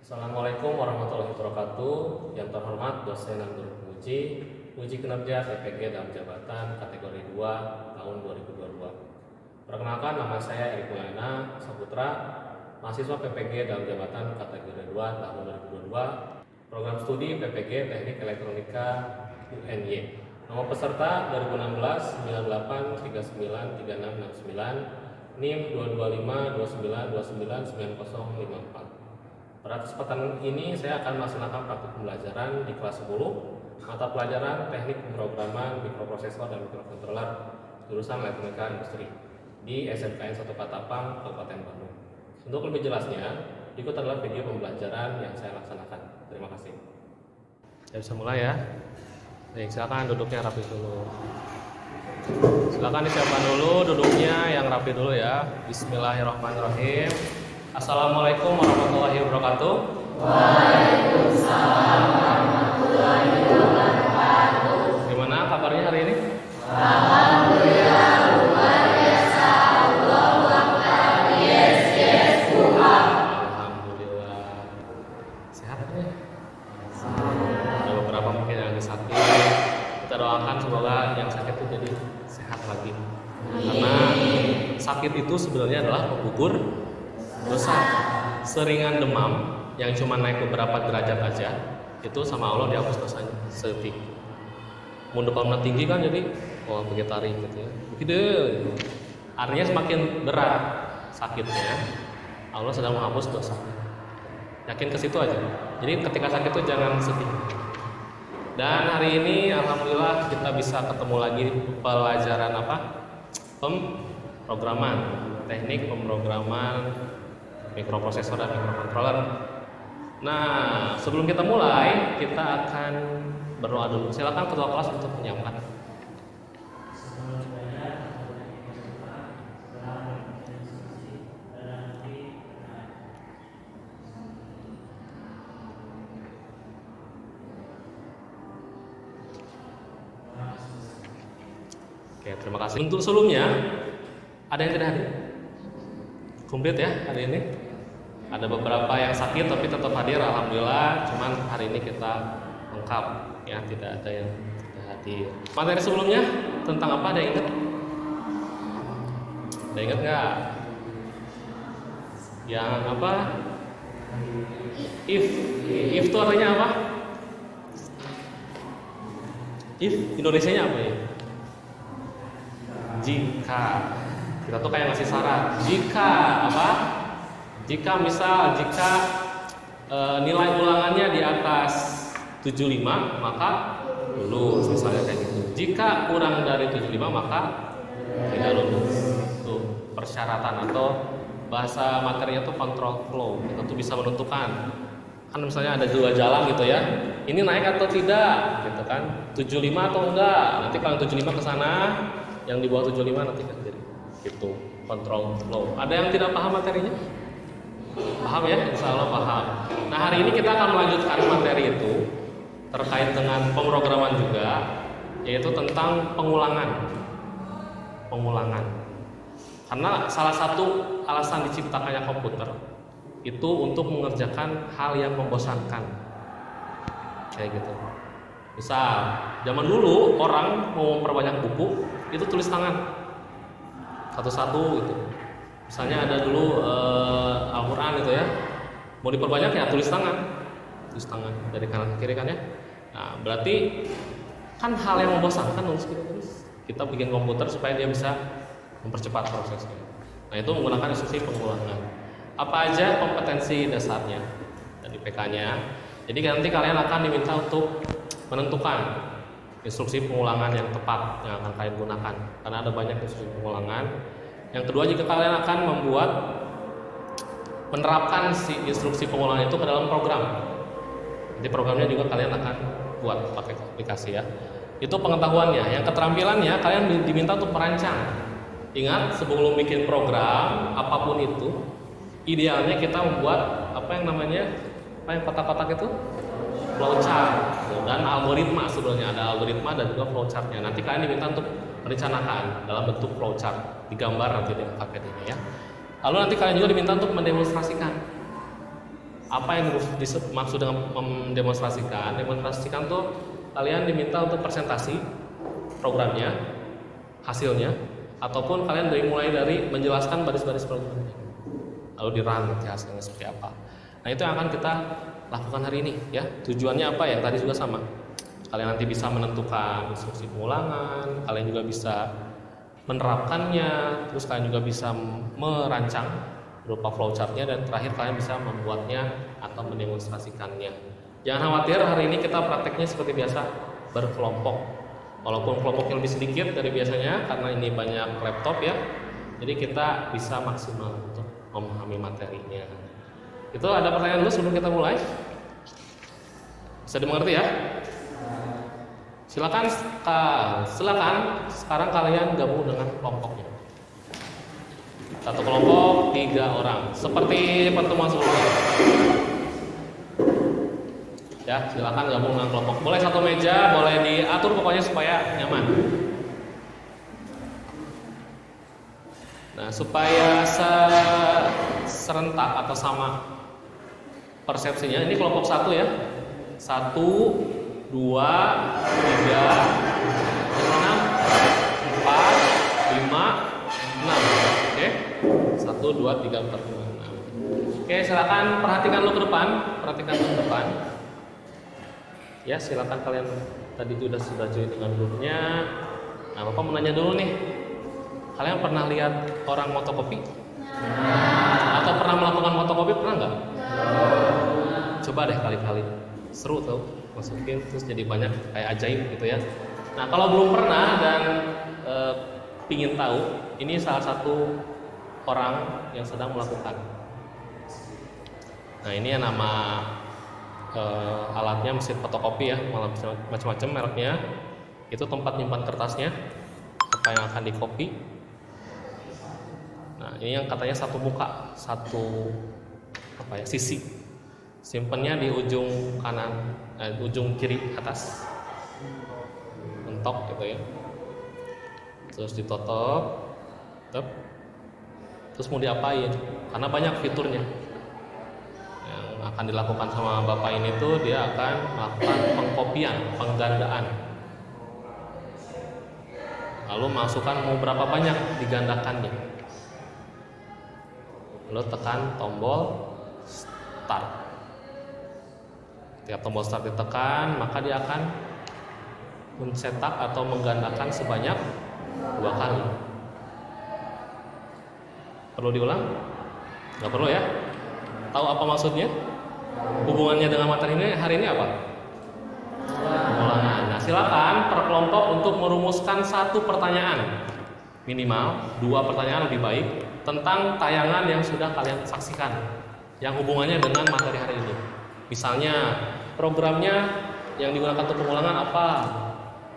Assalamualaikum warahmatullahi wabarakatuh. Yang terhormat dosen dan guru penguji, uji kinerja PPG dalam jabatan kategori 2 tahun 2022. Perkenalkan, nama saya Erik Mulyana Saputra, mahasiswa PPG dalam jabatan kategori 2 tahun 2022, program studi PPG Teknik Elektronika UNY. Nomor peserta 2016 98 39 3669, NIM 225 29 29 9054. Pada kesempatan ini saya akan melaksanakan praktik pembelajaran di kelas 10 mata pelajaran Teknik Pemrograman Mikroprosesor dan Mikrokontroler jurusan Elektronika Industri di SMKN 1 Katapang, Kabupaten Bandung. Untuk lebih jelasnya, berikut adalah video pembelajaran yang saya laksanakan. Terima kasih. Saya bisa mulai ya. Baik, silakan duduknya rapi dulu. Silakan disiapkan dulu duduknya yang rapi dulu ya. Bismillahirrahmanirrahim. Assalamualaikum warahmatullahi wabarakatuh. Waalaikumsalam warahmatullahi wabarakatuh. Gimana kabarnya hari ini? Alhamdulillah luar biasa. Allahu Akbar. Yes Tuhan. Alhamdulillah. Sehat ya? Ada beberapa mungkin yang lagi sakit. Kita doakan semoga yang sakit itu jadi sehat lagi. Karena sakit itu sebenarnya adalah penggugur dosa. Seringan demam yang cuma naik beberapa derajat aja itu sama Allah dihapus dosanya setik. Mundur kalau tinggi kan jadi vegetarian gitu ya. Begitu. Artinya semakin berat sakitnya, Allah sedang menghapus dosa. Yakin ke situ aja. Jadi ketika sakit itu jangan sedih. Dan hari ini alhamdulillah kita bisa ketemu lagi pelajaran apa? Pemrograman, teknik pemrograman mikroprosesor dan mikrokontroler. Nah, sebelum kita mulai, kita akan berdoa dulu. Silakan ketua kelas untuk menyiapkan. Oke, terima kasih. Untuk sebelumnya, ada yang tidak hadir? Komplit ya hari ini. Ada beberapa yang sakit tapi tetap hadir, alhamdulillah. Cuman hari ini kita lengkap ya, tidak ada yang tidak hadir. Materi sebelumnya tentang apa? Ada yang ingat? Ada ingat nggak? Yang apa? If itu artinya apa? If Indonesianya apa ya? Jika. Kita tuh kayak ngasih syarat. Jika apa? Jika nilai ulangannya di atas 75 maka lulus, misalnya kayak gitu. Jika kurang dari 75 maka tidak lulus. Tuh persyaratan atau bahasa materinya tuh control flow. Kita tuh bisa menentukan. Kan misalnya ada dua jalan gitu ya. Ini naik atau tidak gitu kan. 75 atau enggak. Nanti kalau 75 ke sana, yang di bawah 75 nanti kan jadi gitu, control flow. Ada yang tidak paham materinya? Paham ya? Insya Allah paham. Nah, hari ini kita akan melanjutkan materi itu terkait dengan pemrograman juga, yaitu tentang pengulangan. Karena salah satu alasan diciptakannya komputer itu untuk mengerjakan hal yang membosankan. Kayak gitu. Misal, zaman dulu orang mau memperbanyak buku itu tulis tangan satu-satu gitu. Misalnya ada dulu Al-Quran gitu ya, mau diperbanyak ya tulis tangan dari kanan ke kiri kan ya. Nah, berarti kan hal yang membosankan nulis tulis. Kita bikin komputer supaya dia bisa mempercepat prosesnya. Nah, itu menggunakan instruksi pengulangan. Apa aja kompetensi dasarnya dari PK-nya. Jadi nanti kalian akan diminta untuk menentukan instruksi pengulangan yang tepat yang akan kalian gunakan, karena ada banyak instruksi pengulangan. Yang kedua, jika kalian akan menerapkan si instruksi pengulangan itu ke dalam program, jadi programnya juga kalian akan buat pakai aplikasi ya. Itu pengetahuannya. Yang keterampilannya, kalian diminta untuk merancang. Ingat, sebelum bikin program apapun itu, idealnya kita membuat apa yang kotak-kotak itu flowchart dan algoritma. Sebenarnya ada algoritma dan juga flowchartnya. Nanti kalian diminta untuk merencanakan dalam bentuk flowchart, digambar nanti di paket ini ya. Lalu nanti kalian juga diminta untuk mendemonstrasikan Apa yang dimaksud dengan mendemonstrasikan? Demonstrasikan tuh kalian diminta untuk presentasi programnya, hasilnya, ataupun kalian mulai dari menjelaskan baris-baris programnya, lalu dirun nanti hasilnya seperti apa. Nah itu yang akan kita lakukan hari ini ya. Tujuannya apa ya? Tadi juga sama. Kalian nanti bisa menentukan instruksi pengulangan, kalian juga bisa menerapkannya, terus kalian juga bisa merancang berupa flowchartnya, dan terakhir kalian bisa membuatnya atau mendemonstrasikannya. Jangan khawatir, hari ini kita prakteknya seperti biasa berkelompok. Walaupun kelompoknya lebih sedikit dari biasanya karena ini banyak laptop ya, jadi kita bisa maksimal untuk memahami materinya. Itu ada pertanyaan dulu sebelum kita mulai? Bisa dimengerti ya? Silakan sekarang kalian gabung dengan kelompoknya. Satu kelompok 3 orang, seperti pertemuan sebelumnya. Ya, silakan gabung dengan kelompok. Boleh satu meja, boleh diatur pokoknya supaya nyaman. Nah, supaya serentak atau sama persepsinya, ini kelompok 1 ya. 1, 2, 3, 6, 4, 5, 6. Oke. 1, 2, 3, 4, 5, 6. Oke, silakan perhatikan lo ke depan, Ya, silakan kalian tadi sudah join dengan grupnya. Nah, Bapak mau nanya dulu nih. Kalian pernah lihat orang motokopi? Atau pernah melakukan motokopi, pernah nggak? Coba deh kali-kali. Seru tau, masukin terus jadi banyak kayak ajaib gitu ya. Nah, kalau belum pernah dan pingin tahu, ini salah satu orang yang sedang melakukan. Nah, ini yang nama alatnya mesin fotokopi ya, malah macam-macam mereknya. Itu tempat nyimpan kertasnya, apa yang akan di copy. Nah, ini yang katanya satu muka, satu sisi. Simpennya di ujung kanan, ujung kiri atas, mentok gitu ya. Terus ditutup, terus mau diapain? Karena banyak fiturnya. Akan dilakukan sama Bapak ini tuh, dia akan melakukan pengkopian, penggandaan. Lalu masukkan mau berapa banyak digandakannya. Lalu tekan tombol start. Tiap tombol start ditekan, maka dia akan mencetak atau menggandakan sebanyak 2 kali. Perlu diulang? Nggak perlu ya? Tahu apa maksudnya? Hubungannya dengan materi ini hari ini apa? Pengulangan. Nah, silakan per kelompok untuk merumuskan 1 pertanyaan, minimal 2 pertanyaan lebih baik, tentang tayangan yang sudah kalian saksikan, yang hubungannya dengan materi hari ini. Misalnya programnya yang digunakan untuk pengulangan apa,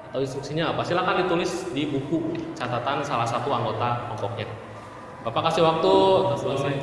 atau instruksinya apa. Silakan ditulis di buku catatan salah satu anggota kelompoknya. Bapak kasih waktu selesai.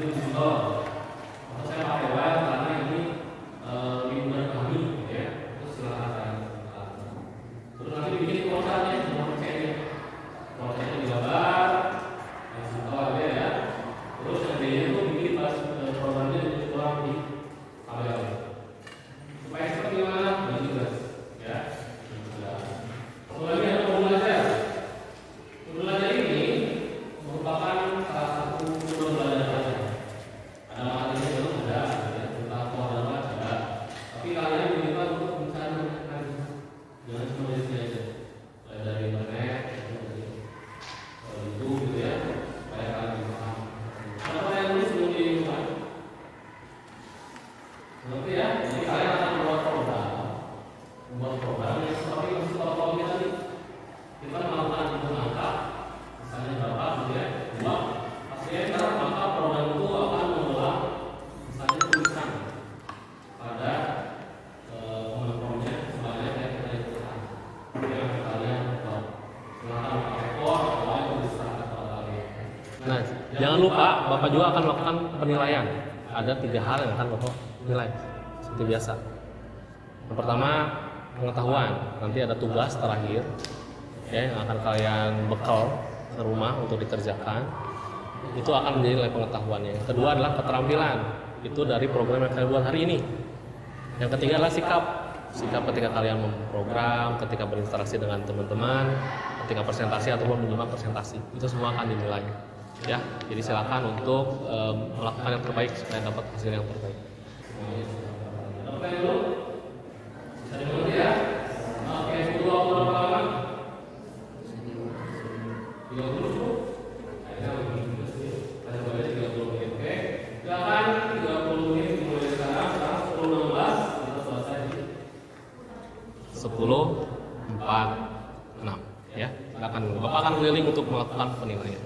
ini contoh. Saya pakai while karena ini lingkungan kami, ya. Terus silakan. Terus nanti bikin prosesnya, prosesnya. Prosesnya digambar, contoh aja ya. Terus nanti itu bikin pas programnya kurang di tabel. Supaya seperti gimana? Bagi tugas, ya. Kemudian ada modul belajar. Modul belajar ini merupakan salah satu modul belajar. Ada materinya belum ada, ya, tentang pola ada. Tapi kalian diminta untuk mencari jangan cuma dari sini aja, dari internet, dari YouTube, gitu ya, supaya kalian bisa paham. Ada yang nulis sebelum dibuat. Nanti ya, jadi kalian akan membuat program yang seperti kalau kita tadi kita melakukan hitung angka, misalnya berapa, kemudian 2, pasti enter, maka program itu akan mengulang misalnya tulisan pada komponen sebanyak yang kita hitungkan. Yang kalian tahu, silakan pakai for atau yang diserahkan kepada kalian. Nah, jangan lupa Bapak juga akan melakukan penilaian. Ada 3 hal yang akan Bapak nilai seperti biasa. Yang pertama, pengetahuan. Nanti ada tugas terakhir, ya, yang akan kalian bekal ke rumah untuk dikerjakan. Itu akan menjadi nilai pengetahuannya. Yang kedua adalah keterampilan. Itu dari program yang kalian buat hari ini. Yang ketiga adalah sikap. Sikap ketika kalian memprogram, ketika berinteraksi dengan teman-teman, ketika presentasi ataupun menyimak presentasi. Itu semua akan dinilai. Ya, jadi silakan untuk melakukan yang terbaik supaya dapat hasil yang terbaik. Apa yang dulu? Bisa dimengerti ya? Oke, dulu waktu berapa lama? 30. Akhirnya lebih sih. Kita coba aja 30 menit. Oke. Silakan 30 menit dimulai sekarang. Sekarang 10.16 kita selesai di 10.46. Ya, silakan. Bapak akan keliling untuk melakukan penilaian.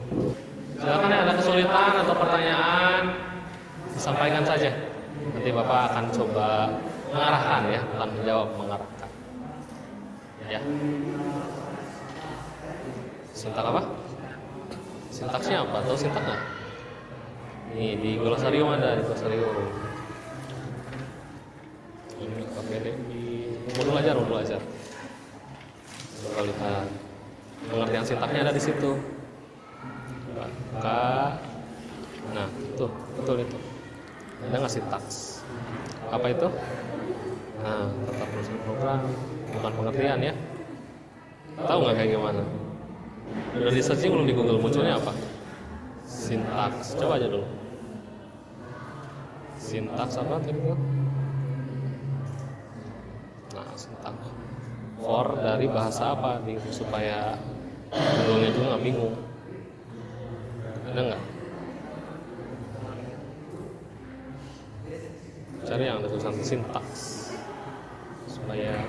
Silakan ya, ada kesulitan atau pertanyaan disampaikan saja. Nanti Bapak akan coba mengarahkan, ya, bukan menjawab, mengarahkan. Ya. Sintak apa? Sintaksnya apa? Tahu sintaknya? Nih di glosarium ada, di glosarium. Ini pakai di modul ajar. Coba lihat. Pengertian sintaknya ada di situ. Nah, itu betul itu. Ada nggak sintaks? Apa itu? Nah, tetap penulisan program, bukan pengertian, ya. Tahu nggak kayak gimana? Udah di searching belum di Google, munculnya apa? Sintaks. Coba aja dulu. Sintaks apa tadi? Nah, sintaks. For dari bahasa apa nih, supaya Google-nya juga nggak bingung. Ada nggak? Cari yang ada tulisan sintaks supaya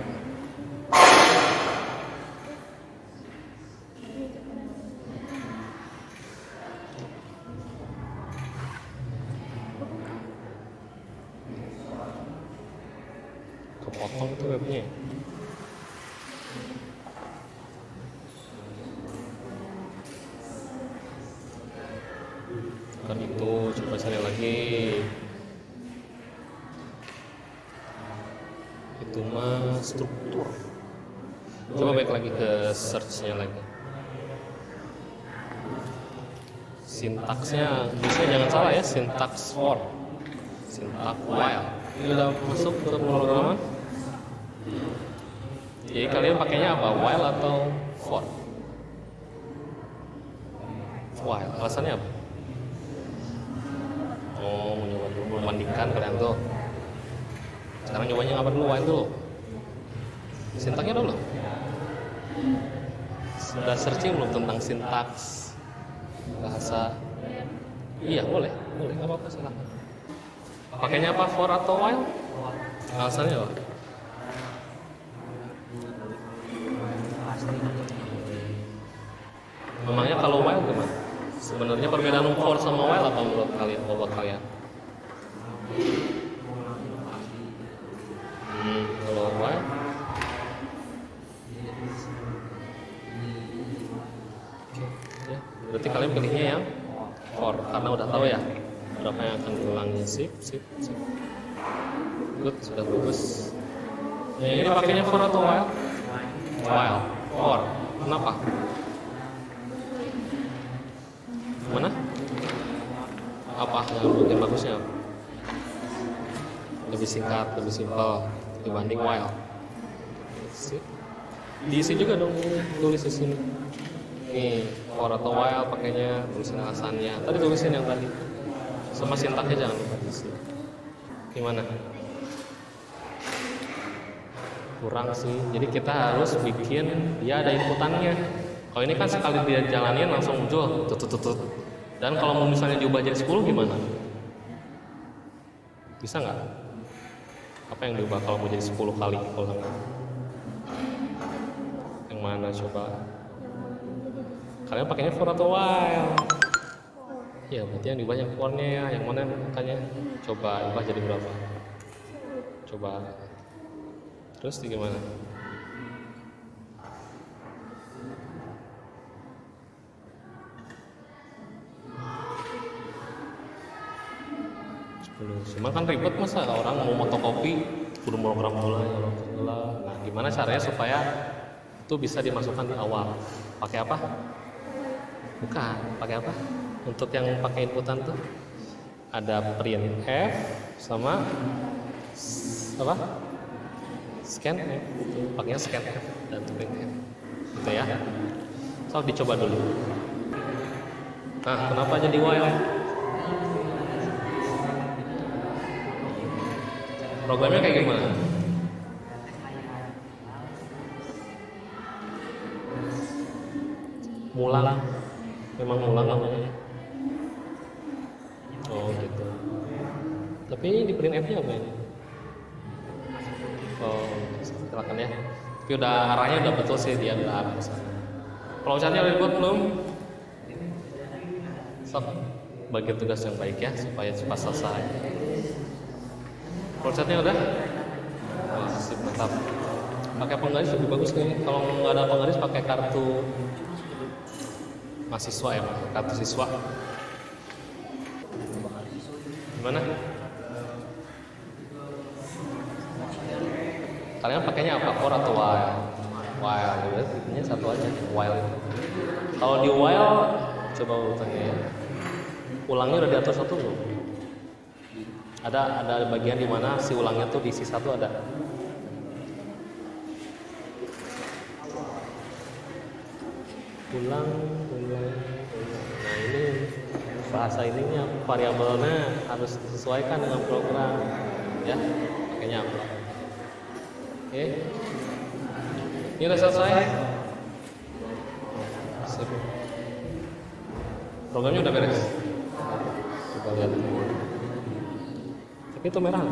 kepotong itu webnya. Kan itu, coba cari lagi. Itu mah struktur. Coba balik lagi ke search-nya lagi. Sintaksnya, biasanya jangan salah ya, sintaks for, sintaks while. Ini udah masuk ke pemrograman. Jadi kalian pakainya apa? While atau for? While. Alasannya apa? Oh, mencoba dulu membandingkan kalian tuh. Sekarang nyobanya apa dulu? While dulu. Sintaknya dulu. Sudah searching belum tentang sintaks bahasa? Iya, boleh, nggak apa-apa, silakan. Pakainya apa, for atau while? Alasannya apa? Memangnya kalau while gimana? Sebenarnya perbedaan for sama while apa menurut kalian? Buat kalian? Kalau while? Ya, berarti kalian pilihnya yang for karena udah tahu ya, berapa yang akan diulangi. Sip. Good, sudah bagus. Ini pakainya for atau while? While. For. Kenapa? Mana? Apa yang mungkin bagusnya? Lebih singkat, lebih simpel dibanding while. Sip. Diisi juga dong, tulis di sini. Nih, for atau while pakainya, tulisin alasannya. Tadi tulisin yang tadi. Sama sintaknya jangan lupa diisi. Gimana? Kurang sih. Jadi kita harus bikin dia ada inputannya. Kalau ini kan sekali dia jalanin langsung muncul tutut. Dan kalau mau misalnya diubah jadi 10 gimana? Bisa nggak? Apa yang diubah kalau mau jadi 10 kali ulangan? Yang mana coba? Kalian pakainya for atau while? Ya berarti yang diubah yang for-nya ya. Yang mana makanya? Coba ubah jadi berapa? Coba. Terus gimana? Cuma kan ribet masa orang mau fotokopi kudu program bola. Nah, gimana caranya supaya itu bisa dimasukkan di awal? Pakai apa? Bukan, pakai apa? Untuk yang pakai inputan tuh ada print F sama apa? Scan F. Pakainya scan F dan print F. Gitu ya. So dicoba dulu. Nah, kenapa jadi while? Programnya kayak gimana? Mulang. Memang mulang namanya. Oh gitu. Tapi ini di print F-nya apa ini? Oh, silakan ya. Tapi udah arahnya udah betul sih, dia udah arah ke sana. Flowchartnya udah dibuat belum? Sok, bagi tugas yang baik ya supaya cepat selesai. Flowchartnya udah? Wah, sip, mantap. Pakai penggaris lebih bagus nih. Kalau nggak ada penggaris pakai kartu mahasiswa ya, kartu siswa. Gimana? Kalian pakainya apa? For atau while? While, ini satu aja. While. Kalau di while, coba urutannya ya. Ulangnya udah diatur satu belum? Ada bagian di mana si ulangnya tuh diisi satu ada. Ulang. Nah ini bahasa ininya variabelnya harus disesuaikan dengan program, ya. Pakainya apa? Oke. Ini udah selesai. Sip. Programnya udah beres. Kita lihat. Tapi itu merah.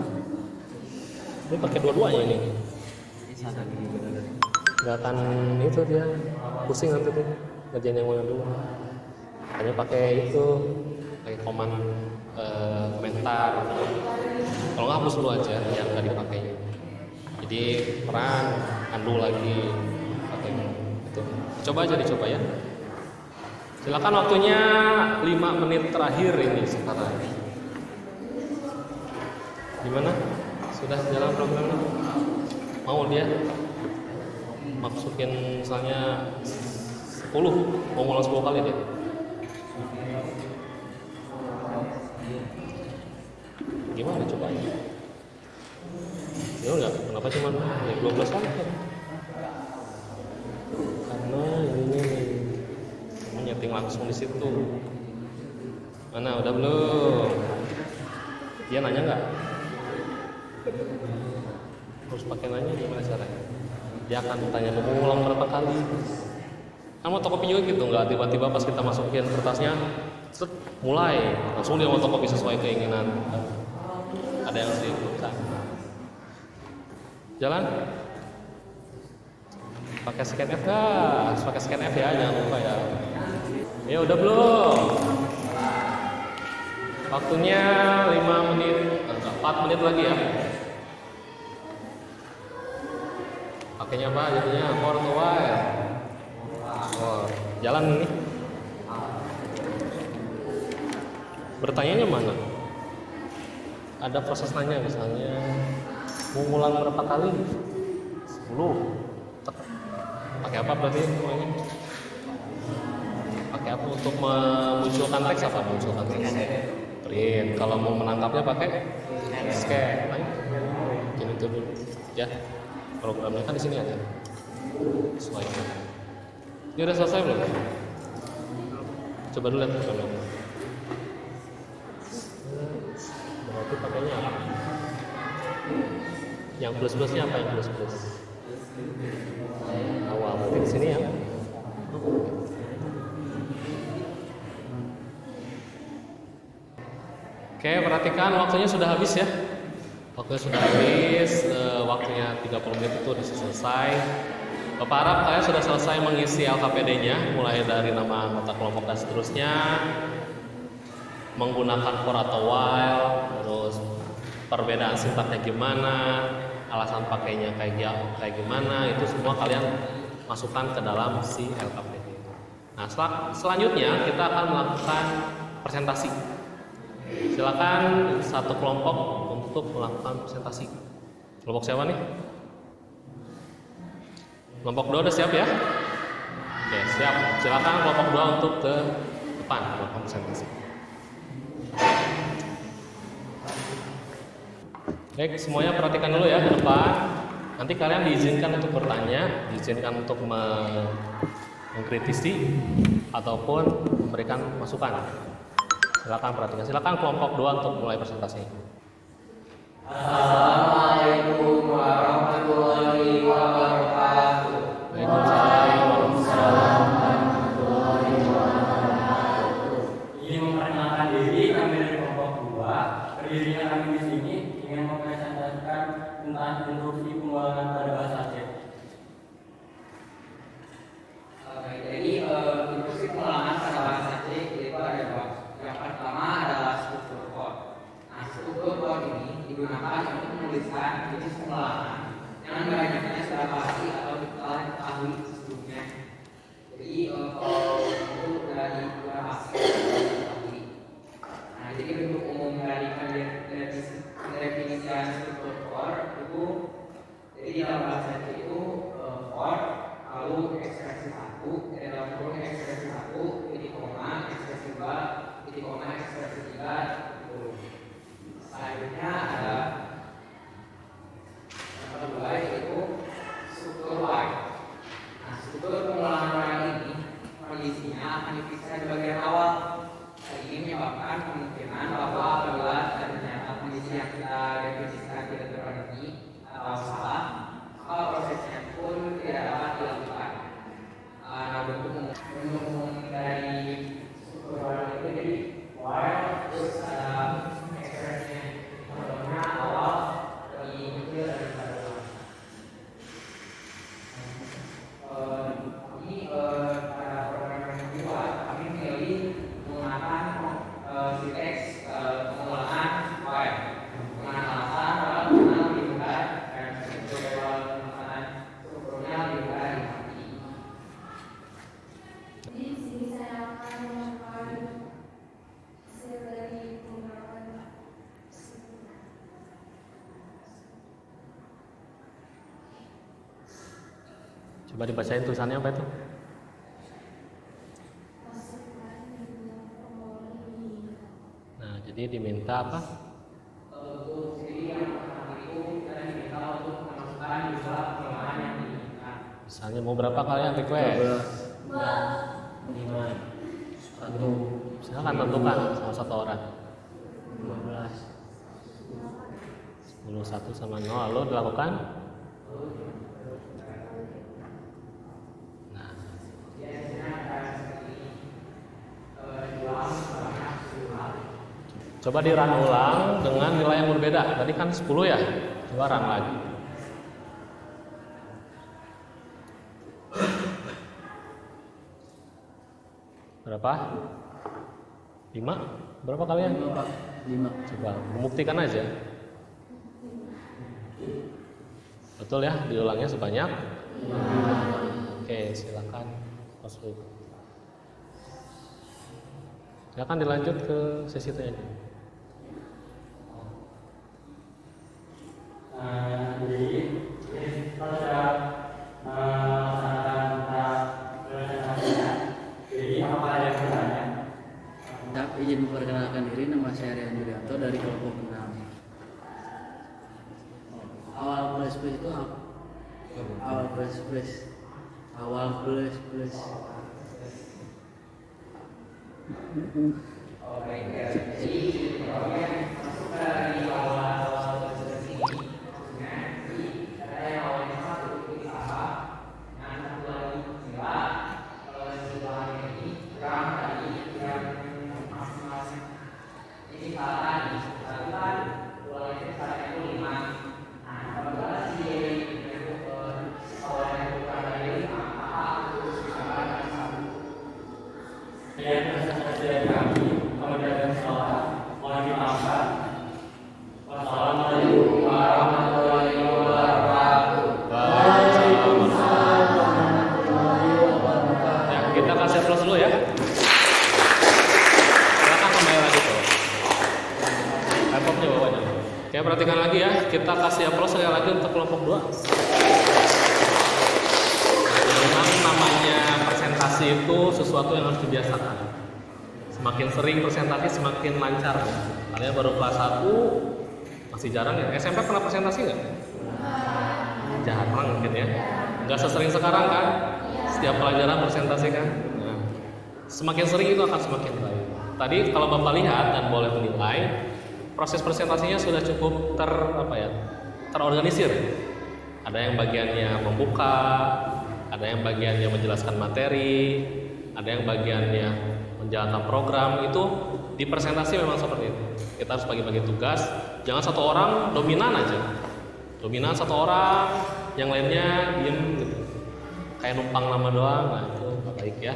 Ini pakai dua-duanya ini. Gak akan itu dia pusing nanti tuh ngerjain yang mana dulu. Hanya pakai itu, pakai komentar. Kalau nggak hapus dulu aja yang nggak dipakainya. Jadi peran, undo lagi, pakai itu. Coba aja dicoba ya. Silakan waktunya 5 menit terakhir ini sekarang. Gimana? Sudah jalan programnya? Mau dia? Masukin misalnya 10, mau ngulang 10 kali deh. Gimana cobanya? Ya enggak, kenapa cuma 12 kali kan? Karena ini menyeting langsung di situ. Mana udah belum? Dia nanya nggak? Harus pakai nanya gimana caranya? Dia akan tanya mau ngulang berapa kali. Kan fotokopi juga gitu, nggak tiba-tiba pas kita masukin kertasnya, set, mulai langsung dia fotokopi sesuai keinginan. Ada yang sih bukan. Jalan. Pakai scan F dah, pakai scan F ya, jangan lupa ya. Ya udah belum? Waktunya 5 menit, 4 menit lagi ya. Pakainya apa jadinya? For atau while? For. Jalan ini. Bertanyanya mana? ada proses nanya, misalnya mau ngulang berapa kali? 10. Pakai apa berarti namanya? Pakai apa untuk memunculkan teks? Apa memunculkan teks? Print. Kalau mau menangkapnya pakai scan. Gini itu dulu ya, programnya kan di sini ada. Sesuaikan. Ini udah selesai belum? Coba dulu lihat programnya. Berarti pakainya apa? Yang plus-plusnya apa yang plus-plus? Awal berarti di sini ya. Oke, perhatikan waktunya sudah habis ya. Waktunya sudah habis, waktunya 30 menit itu sudah selesai. Bapak harap kalian sudah selesai mengisi LKPD-nya, mulai dari nama anggota kelompok dan seterusnya, menggunakan for atau while, terus perbedaan sifatnya gimana, alasan pakainya kayak gimana, itu semua kalian masukkan ke dalam si LKPD. Nah, selanjutnya kita akan melakukan presentasi. Silakan satu kelompok untuk melakukan presentasi. Kelompok siapa nih? Kelompok 2 udah siap ya? Oke, siap. Silakan kelompok 2 untuk ke depan melakukan presentasi. Baik, semuanya perhatikan dulu ya ke depan. Nanti kalian diizinkan untuk bertanya, diizinkan untuk mengkritisi ataupun memberikan masukan. Silakan perhatikan. Silakan kelompok 2 untuk mulai presentasi. Assalamualaikum warahmatullahi wabarakatuh. Waalaikumsalam. Ingin memperkenalkan diri, kami dari kelompok 2. Berdirinya kami di sini ingin mempresentasikan tentang instruksi pengulangan pada bahasa Aceh. Jadi instruksi pengulangan pada bahasa Aceh itu ada dua. Yang pertama adalah struktur chord. Nah, struktur chord ini digunakan untuk menuliskan jenis pengulangan yang banyaknya sudah pasti atau telah diketahui sebelumnya. Jadi kalau itu dari bahasa diketahui. Nah, jadi bentuk umum dari pendefinisian struktur chord itu, jadi dalam bahasa Aceh itu chord, lalu ekspresi 1, dalam kurung ekspresi 1, titik koma, ekspresi 2, titik koma, ekspresi 3, gitu. Selanjutnya ada yang kedua yaitu struktur Y. Nah, struktur pengulangan Y ini kondisinya akan dipisah di bagian awal. Hal ini menyebabkan kemungkinan bahwa apabila ternyata kondisi yang kita definisikan tidak terpenuhi atau salah, maka prosesnya pun tidak dapat dilakukan. Nah, bentuk umum dari struktur Y itu jadi while, terus ada ekspresinya, contohnya awal lebih kecil daripada ini pada program yang kedua kami memilih menggunakan sinteks pengulangan while. Dengan alasan bahwa pengulangan lebih mudah dan pengulangan strukturnya lebih mudah dimengerti. Di sini saya akan melakukan hasil dari pengulangan. Coba dibacain tulisannya apa itu? Nah, jadi diminta apa? Untuk sendiri yang pertama itu kita diminta untuk memasukkan jumlah pengulangan yang diinginkan. Misalnya mau berapa kalian request? 5, 1, Silakan tentukan sama satu orang. 15. 10, 1 sama 0, lalu dilakukan. Nah, Biasanya ada seperti ini. Diulang sebanyak 10 kali. coba di-run ulang dengan nilai yang berbeda. Tadi kan 10 ya? Coba run lagi. Berapa? 5? Berapa kalian? 5. Coba membuktikan aja. Betul ya, diulangnya sebanyak. Oke, silakan masuk. Silakan dilanjut ke sesi tanya. kelompok 6. Awal plus plus itu apa? Awal plus plus. Awal plus plus. Oh baik ya. Jadi programnya masuk dari awal proses ini. Maksudnya ada yang awalnya 1 itu apa? Yang satu lagi nilai. Kalau nilainya ini kurang dari yang masing-masing. Jadi kalau tadi satu kan nilainya misalnya itu 5. Nah kalau kita sih awalnya kurang dari 5, maka harus ditambah dari 1. Ya, dari kami, kemudian sholat, mohon dimaafkan. Wassalamualaikum warahmatullahi wabarakatuh. Ya, kita kasih aplaus dulu ya. Silakan kembali lagi tuh. Laptopnya bawanya. Oke, perhatikan lagi ya. Kita kasih aplaus sekali lagi untuk kelompok 2. Memang namanya presentasi itu sesuatu yang harus dibiasakan. Semakin sering presentasi semakin lancar. Kalian baru kelas 1 masih jarang ya. SMP pernah presentasi nggak? Jarang mungkin ya. Nggak sesering sekarang kan? Setiap pelajaran presentasi kan. Nah, semakin sering itu akan semakin baik. Tadi kalau Bapak lihat dan boleh menilai, proses presentasinya sudah cukup terorganisir. Ada yang bagiannya membuka, ada yang bagiannya menjelaskan materi, ada yang bagiannya menjalankan program. Itu di presentasi memang seperti itu. Kita harus bagi-bagi tugas. Jangan satu orang dominan aja. Dominan satu orang, yang lainnya diem gitu. Kayak numpang nama doang. Nah itu nggak baik ya.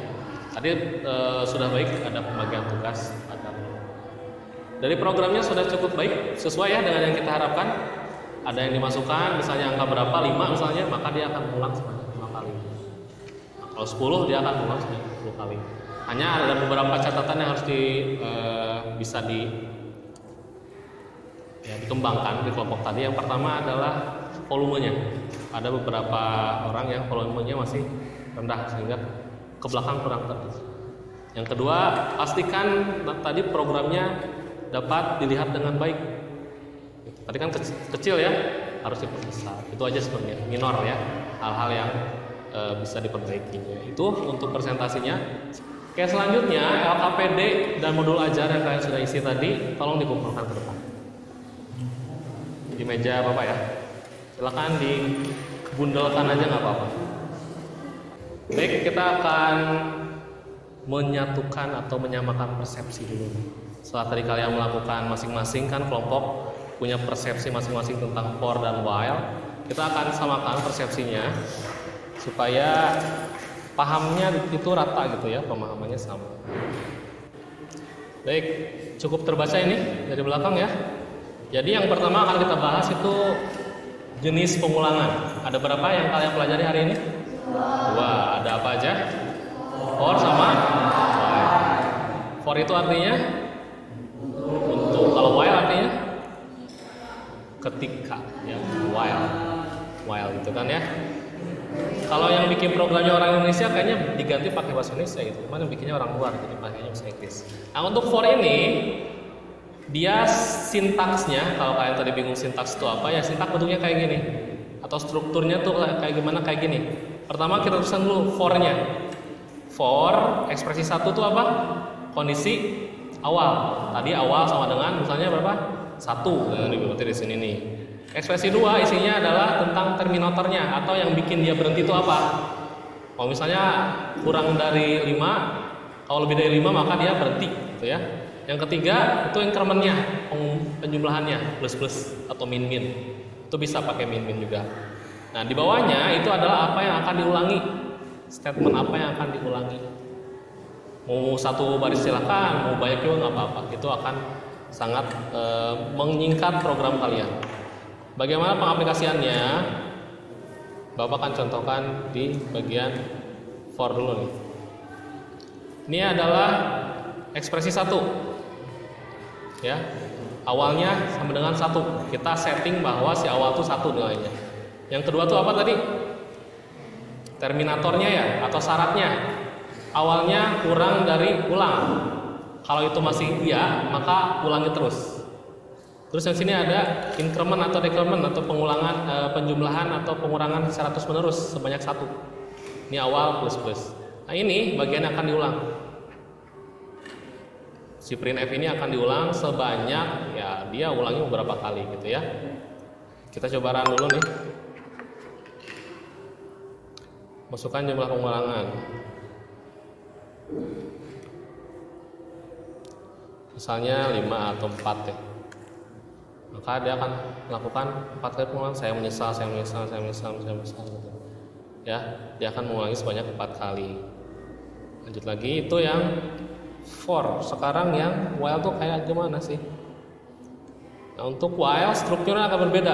Tadi sudah baik ada pembagian tugas. Dari programnya sudah cukup baik, sesuai ya dengan yang kita harapkan. Ada yang dimasukkan, misalnya angka berapa, 5 misalnya, maka dia akan ulang sebanyak 5 kali. Nah, kalau 10 dia akan ulang sebanyak 10 kali. Hanya ada beberapa catatan yang harus bisa dikembangkan di kelompok tadi. Yang pertama adalah volumenya. Ada beberapa orang yang volumenya masih rendah sehingga ke belakang kurang tertulis. Yang kedua, pastikan tadi programnya dapat dilihat dengan baik. Tadi kan kecil ya, harus diperbesar. Itu aja sebenarnya, minor ya, hal-hal yang bisa diperbaikinya. Itu untuk presentasinya. Oke, selanjutnya LKPD dan modul ajar yang kalian sudah isi tadi, tolong dikumpulkan ke depan di meja Bapak ya. Silakan dibundelkan aja nggak apa-apa. Baik, kita akan menyatukan atau menyamakan persepsi dulu. Setelah tadi kalian melakukan masing-masing kan kelompok punya persepsi masing-masing tentang for dan while, kita akan samakan persepsinya supaya pahamnya itu rata gitu ya, pemahamannya sama. Baik, cukup terbaca ini dari belakang ya. Jadi yang pertama akan kita bahas itu jenis pengulangan. Ada berapa yang kalian pelajari hari ini? 2. Ada apa aja? For sama while. For itu artinya untuk, kalau while artinya ketika ya, while gitu kan ya. Kalau yang bikin programnya orang Indonesia kayaknya diganti pakai bahasa Indonesia gitu. Cuman yang bikinnya orang luar jadi pakainya bahasa Inggris. Nah, untuk for ini dia sintaksnya, kalau kalian tadi bingung sintaks itu apa ya, sintaks bentuknya kayak gini. Atau strukturnya tuh kayak gimana, kayak gini. Pertama kita tulisan dulu for-nya. For ekspresi 1 tuh apa? Kondisi awal. Tadi awal sama dengan misalnya berapa? 1. Nah, berarti di sini nih. Ekspresi 2 isinya adalah tentang terminatornya atau yang bikin dia berhenti itu apa? Kalau misalnya kurang dari 5, kalau lebih dari 5 maka dia berhenti gitu ya. Yang ketiga itu incrementnya, penjumlahannya, plus atau min. Itu bisa pakai min juga. Nah, di bawahnya itu adalah apa yang akan diulangi. Statement apa yang akan diulangi. Mau 1 baris silakan, mau banyak juga nggak apa-apa. Itu akan sangat menyingkat program kalian. Bagaimana pengaplikasiannya? Bapak akan contohkan di bagian for dulu nih. Ini adalah ekspresi 1. Ya. Awalnya sama dengan 1. Kita setting bahwa si awal itu 1 nilainya. Yang kedua tuh apa tadi? Terminatornya ya atau syaratnya. Awalnya kurang dari ulang. Kalau itu masih iya, maka ulangi terus. Terus yang sini ada increment atau decrement atau penjumlahan atau pengurangan secara terus menerus sebanyak 1. Ini awal plus. Nah ini bagian yang akan diulang. Si printf ini akan diulang sebanyak, ya dia ulangi beberapa kali gitu ya. Kita coba run dulu nih. Masukkan jumlah pengulangan. Misalnya 5 atau 4 ya. Maka dia akan melakukan 4 kali pengulangan. Saya menyesal gitu. Ya, dia akan mengulangi sebanyak 4 kali. Lanjut lagi, itu yang for. Sekarang yang while tuh kayak gimana sih? Nah, untuk while strukturnya akan berbeda.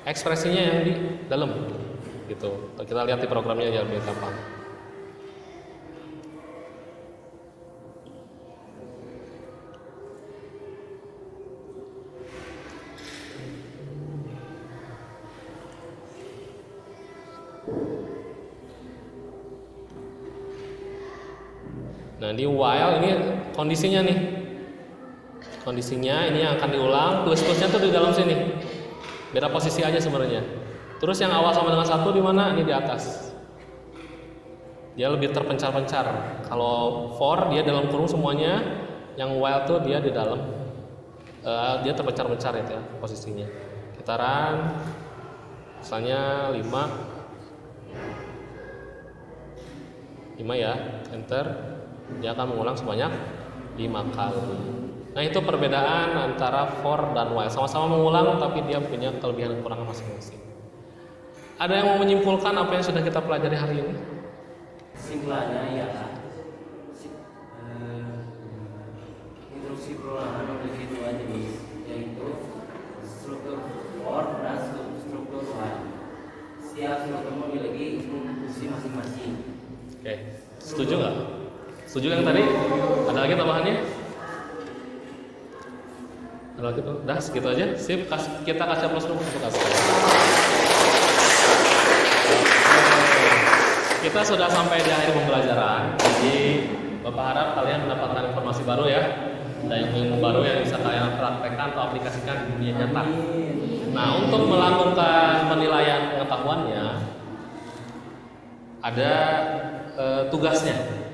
Ekspresinya yang di dalam gitu. Kita lihat di programnya aja lebih gampang. Nah di while ini kondisinya nih, kondisinya ini yang akan diulang, plus-plusnya tuh di dalam sini, beda posisi aja sebenarnya. Terus yang awal sama dengan 1 di mana? Ini di atas, dia lebih terpencar-pencar. Kalau for dia dalam kurung semuanya, yang while tuh dia di dalam, dia terpencar-pencar itu ya posisinya. Kita run, misalnya 5 ya, enter. Dia akan mengulang sebanyak 5 kali. Nah itu perbedaan antara for dan while. Sama-sama mengulang tapi dia punya kelebihan dan kekurangan masing-masing. Ada yang mau menyimpulkan apa yang sudah kita pelajari hari ini? Kesimpulannya ialah instruksi perulangan memiliki 2 jenis, yaitu struktur for dan struktur while. Setiap struktur memiliki fungsi masing-masing. Oke, setuju nggak? Setuju yang tadi? Ada lagi tambahannya? Ada lagi tuh? Dah segitu aja. Sip, kita kasih plus dulu untuk kasih. Kita sudah sampai di akhir pembelajaran. Jadi Bapak harap kalian mendapatkan informasi baru ya, dan ilmu baru yang bisa kalian praktekkan atau aplikasikan di dunia nyata. Nah, untuk melakukan penilaian pengetahuannya ada tugasnya.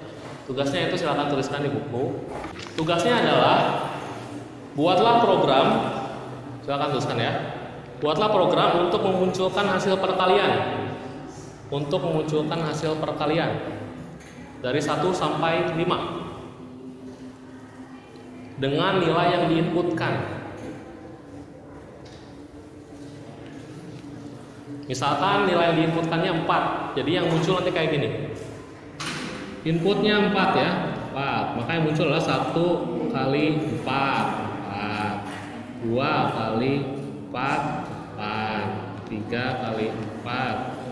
Tugasnya itu silakan tuliskan di buku. Tugasnya adalah buatlah program, silakan tuliskan ya. Buatlah program untuk memunculkan hasil perkalian. Untuk memunculkan hasil perkalian dari 1 sampai 5 dengan nilai yang diinputkan. Misalkan nilai yang diinputkannya 4, jadi yang muncul nanti kayak gini. Inputnya 4 ya, 4. Maka yang muncul adalah 1 kali 4, 2 kali 4, 3 kali 4.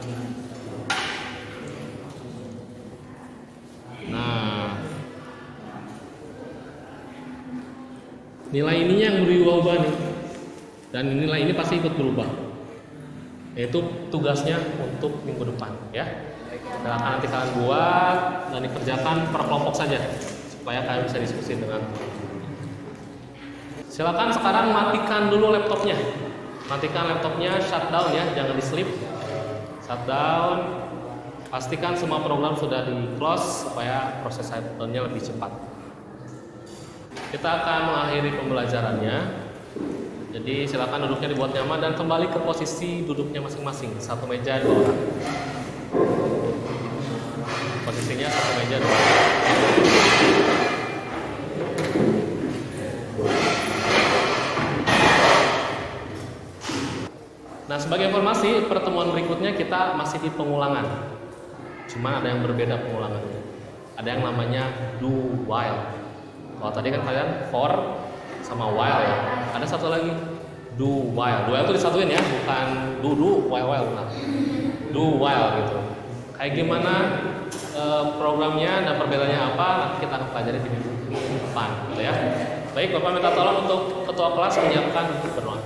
Nah, nilai ininya yang berubah-ubah nih, dan nilai ini pasti ikut berubah. Yaitu tugasnya untuk minggu depan ya. Silakan nanti kalian buat dan dikerjakan per kelompok saja supaya kalian bisa diskusi dengan. Silakan sekarang matikan dulu laptopnya. Matikan laptopnya, shutdown ya, jangan di sleep. Shutdown. Pastikan semua program sudah di close supaya proses shutdown-nya lebih cepat. Kita akan mengakhiri pembelajarannya. Jadi silakan duduknya dibuat nyaman dan kembali ke posisi duduknya masing-masing. 1 meja 2 orang. Posisinya 1 meja 2 orang. Nah, sebagai informasi, pertemuan berikutnya kita masih di pengulangan. Cuma ada yang berbeda pengulangannya. Ada yang namanya do while. Kalau tadi kan kalian for sama while ya. Ada satu lagi do while. Do while itu disatuin ya, bukan do while. Nah, do while gitu. Kayak gimana programnya dan perbedaannya apa? Nanti kita akan pelajari di minggu depan, gitu ya. Baik, Bapak minta tolong untuk ketua kelas menyiapkan berdoa.